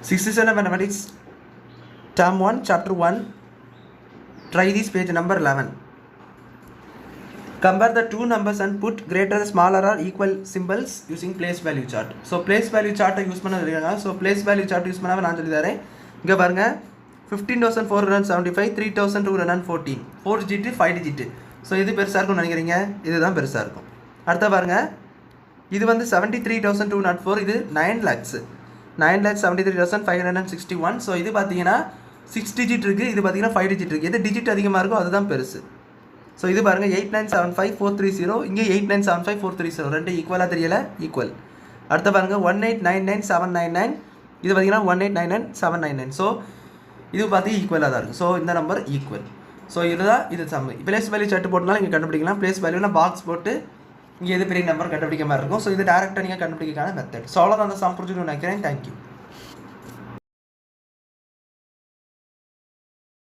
67 mathematics term 1 chapter 1. Try this page number 11. Compare the two numbers and put greater, smaller or equal symbols using place value chart. So place value chart use பண்ண so place value chart use பண்ணாம நான் சொல்லிதரேன். இங்க பாருங்க 15475 3214 4 digit 5 digit. So இது பெருசா இருக்கும்னு நினைக்கிறீங்க, இதுதான் பெருசா இருக்கும். அடுத்து பாருங்க, இது வந்து 73204, இது 9 lakhs 9,73,561. ஸோ இது பார்த்தீங்கன்னா 6 digit இருக்குது, இது பார்த்தீங்கன்னா 5 digit இருக்குது. எது டிஜிட் அதிகமாக இருக்கோ அதுதான் பெருசு. ஸோ இது பாருங்கள் 8975430, இங்கே 8975430, ரெண்டு ஈக்குவலாக தெரியல, ஈக்குவல். அடுத்த பாருங்கள் 1899799, இது பார்த்தீங்கன்னா 1899799. ஸோ இது பார்த்தீங்கன்னா ஈக்குவலாக தான் இருக்குது. ஸோ இந்த நம்பர் ஈக்குவல். ஸோ இதுதான் இது சம். பிளேஸ் வேல்யூ சட்டு போட்டனால இங்கே கண்டுபிடிக்கலாம். பிளேஸ் வேல்யூனா பாக்ஸ் போட்டு இங்கே எது பெரிய நம்பர் கண்டுபிடிக்க மாதிரி இருக்கும். ஸோ இது டேரெக்டாக நீங்கள் கண்டுபிடிக்கான மெத்தட். ஸோ அவ்வளோதான் அந்த சம் புரிஞ்சுக்கணும்னு நினைக்கிறேன். தேங்க்யூ.